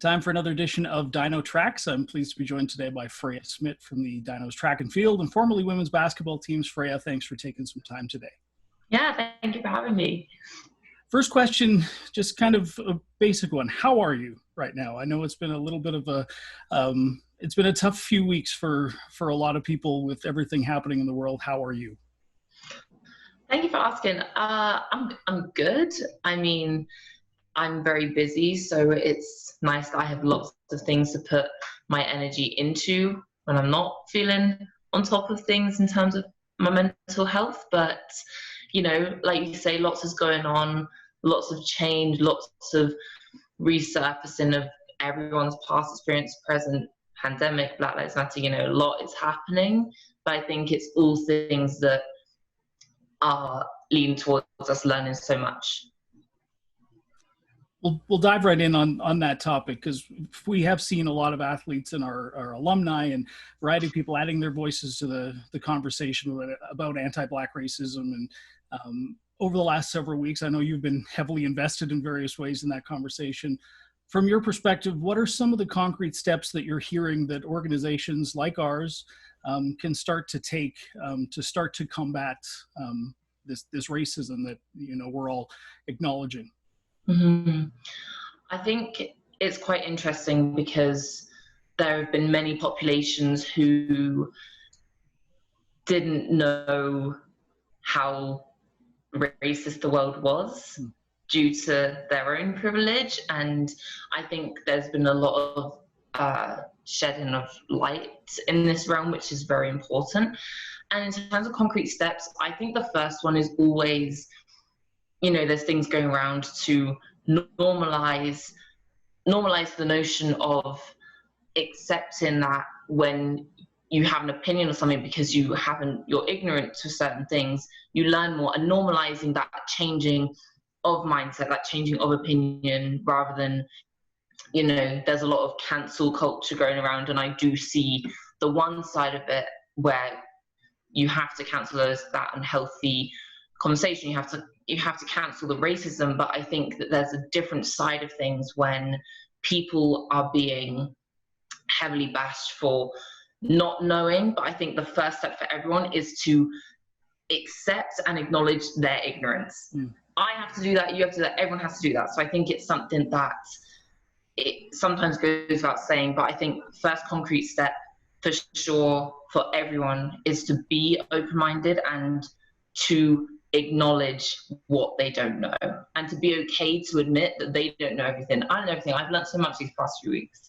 Time for another edition of Dino Tracks. I'm pleased to be joined today by Freya Szmidt from the Dinos track and field and formerly women's basketball teams. Freya, thanks for taking some time today. Yeah, thank you for having me. First question, just kind of a basic one. How are you right now? I know it's been a little bit of it's been a tough few weeks for a lot of people with everything happening in the world. How are you? Thank you for asking. I'm good. I mean, I'm very busy, so it's nice that I have lots of things to put my energy into when I'm not feeling on top of things in terms of my mental health. But, you know, like you say, lots is going on, lots of change, lots of resurfacing of everyone's past experience, present, pandemic, Black Lives Matter, you know, a lot is happening. But I think it's all things that are leading towards us learning so much. We'll dive right in on that topic, because we have seen a lot of athletes and our alumni and a variety of people adding their voices to the conversation about anti-Black racism. And over the last several weeks, I know you've been heavily invested in various ways in that conversation. From your perspective, what are some of the concrete steps that you're hearing that organizations like ours can start to take to start to combat this racism that, you know, we're all acknowledging? Mm-hmm. I think it's quite interesting because there have been many populations who didn't know how racist the world was due to their own privilege, and I think there's been a lot of shedding of light in this realm, which is very important. And in terms of concrete steps, I think the first one is always, you know, there's things going around to normalize the notion of accepting that when you have an opinion on something because you're ignorant to certain things, you learn more, and normalizing that changing of mindset, that changing of opinion, rather than, you know, there's a lot of cancel culture going around, and I do see the one side of it where you have to cancel that unhealthy conversation. You have to cancel the racism, but I think that there's a different side of things when people are being heavily bashed for not knowing. But I think the first step for everyone is to accept and acknowledge their ignorance. I have to do that, you have to do that, everyone has to do that. So I think it's something that it sometimes goes without saying, but I think first concrete step for sure for everyone is to be open-minded and to acknowledge what they don't know, and to be okay to admit that they don't know everything. I don't know everything. I've learned so much these past few weeks,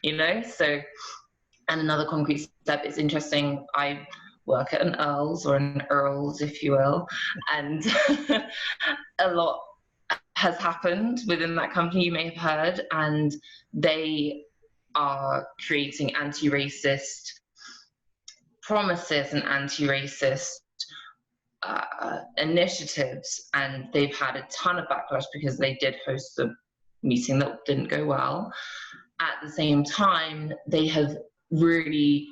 you know? So, and another concrete step is interesting. I work at an Earl's, if you will, and a lot has happened within that company, you may have heard, and they are creating anti-racist promises and anti-racist initiatives, and they've had a ton of backlash because they did host a meeting that didn't go well. At the same time, they have really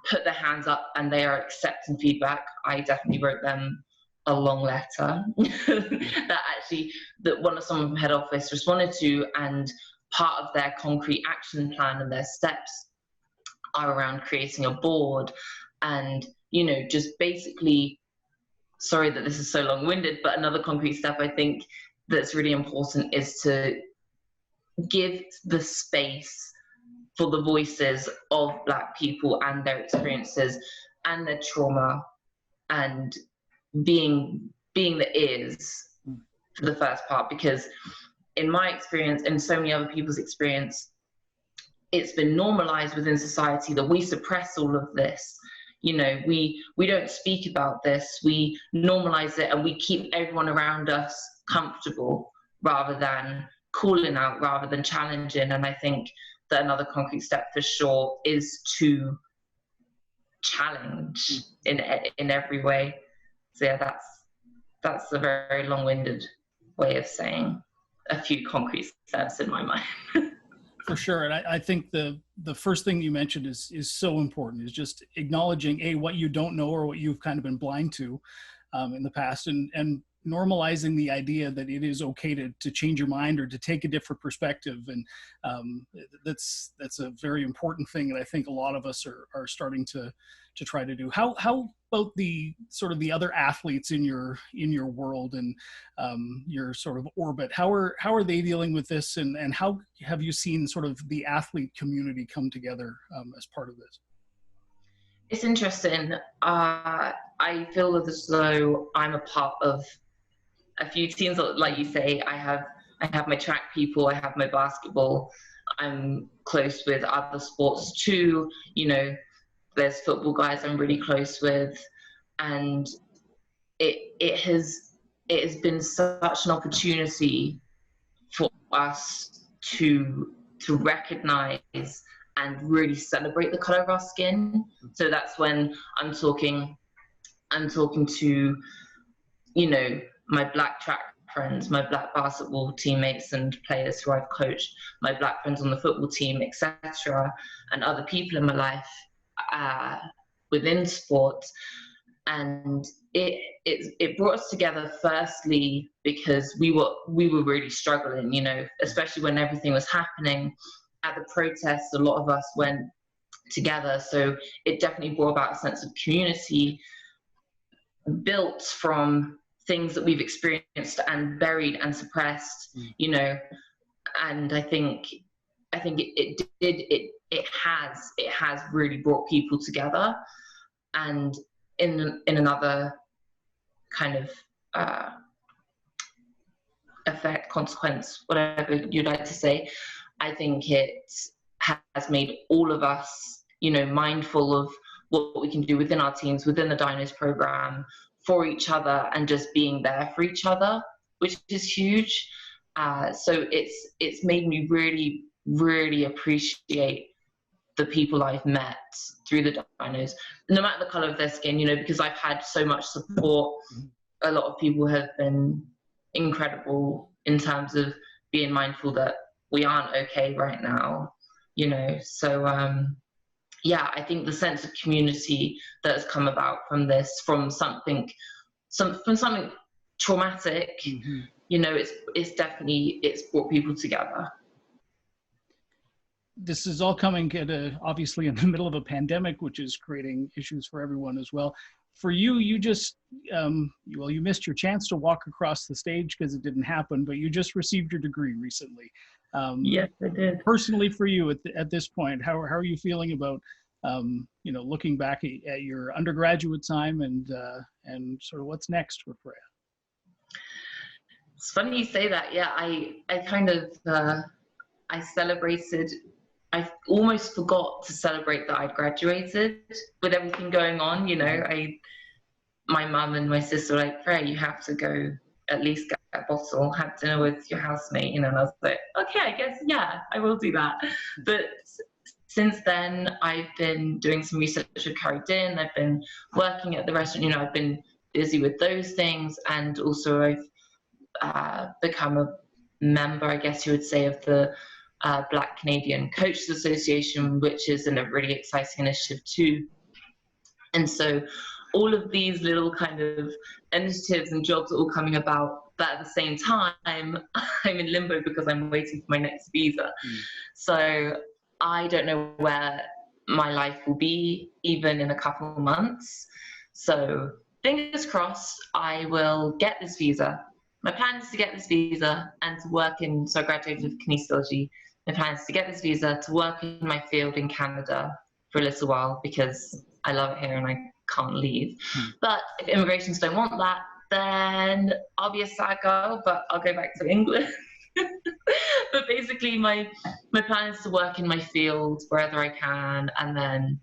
put their hands up and they are accepting feedback. I definitely wrote them a long letter that one of someone from head office responded to, and part of their concrete action plan and their steps are around creating a board and, you know, just basically, sorry that this is so long-winded, but another concrete step I think that's really important is to give the space for the voices of Black people and their experiences and their trauma, and being the ears for the first part, because in my experience and so many other people's experience, it's been normalized within society that we suppress all of this. You know, we don't speak about this, we normalize it, and we keep everyone around us comfortable rather than calling out, rather than challenging. And I think that another concrete step for sure is to challenge in every way. So yeah, that's a very long-winded way of saying a few concrete steps in my mind. For sure. And I think the first thing you mentioned is so important, is just acknowledging what you don't know or what you've kind of been blind to in the past, and normalizing the idea that it is okay to change your mind or to take a different perspective. And that's a very important thing that I think a lot of us are starting to try to do. How about the sort of the other athletes in your world and your sort of orbit? How are they dealing with this, and how have you seen sort of the athlete community come together as part of this? It's interesting. I feel as though I'm a part of a few teams. Like you say, I have my track people, I have my basketball. I'm close with other sports too. You know, there's football guys I'm really close with, and it has been such an opportunity for us to recognize and really celebrate the color of our skin. So that's when I'm talking to, you know, my black track friends, my black basketball teammates and players who I've coached, my black friends on the football team, etc., and other people in my life within sports. And it brought us together, firstly because we were really struggling, you know, especially when everything was happening. At the protests, a lot of us went together, so it definitely brought about a sense of community built from things that we've experienced and buried and suppressed, you know. And I think it has really brought people together. And in another kind of effect, consequence, whatever you'd like to say, I think it has made all of us, you know, mindful of what we can do within our teams, within the Dinos program, for each other, and just being there for each other, which is huge. So it's made me really, really appreciate the people I've met through the Dinos, no matter the color of their skin, you know, because I've had so much support. A lot of people have been incredible in terms of being mindful that we aren't okay right now, you know. So yeah, I think the sense of community that has come about from this, from something traumatic, you know, it's brought people together. This is all coming at obviously in the middle of a pandemic, which is creating issues for everyone as well. For you, you just, well, you missed your chance to walk across the stage because it didn't happen, but you just received your degree recently. Yes, I did. Personally, for you at this point, how are you feeling about, you know, looking back at your undergraduate time and sort of what's next for Freya? It's funny you say that. Yeah, I kind of, I celebrated, I almost forgot to celebrate that I'd graduated with everything going on, you know. My mum and my sister were like, Freya, you have to go at least get a bottle, have dinner with your housemate, you know. And I was like, okay, I guess, yeah, I will do that. But since then, I've been doing some research with Carried. I've been working at the restaurant, you know, I've been busy with those things. And also I've become a member, I guess you would say, of the Black Canadian Coaches Association, which is a really exciting initiative too. And so all of these little kind of initiatives and jobs are all coming about, but at the same time, I'm in limbo because I'm waiting for my next visa. So I don't know where my life will be even in a couple of months. So fingers crossed, I will get this visa. My plan is to get this visa and to work in, so I graduated with kinesiology. My plan is to get this visa to work in my field in Canada for a little while because I love it here and I can't leave. But if immigrations don't want that, then I'll be a sad girl, but I'll go back to England. But basically my plan is to work in my field wherever I can, and then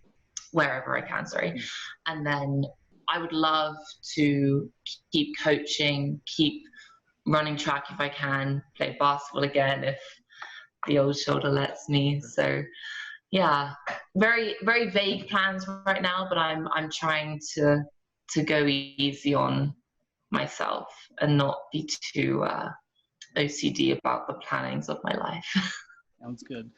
and then I would love to keep coaching, keep running track if I can, play basketball again if the old shoulder lets me. So yeah, very, very vague plans right now, but I'm trying to go easy on myself and not be too OCD about the plannings of my life. Sounds good.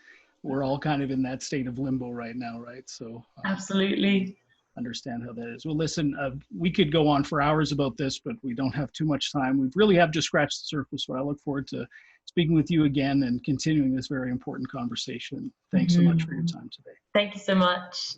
We're all kind of in that state of limbo right now, right? So absolutely. understand how that is. Well, listen, we could go on for hours about this, but we don't have too much time. We really have just scratched the surface, but I look forward to speaking with you again and continuing this very important conversation. Thanks so much for your time today. Thank you so much.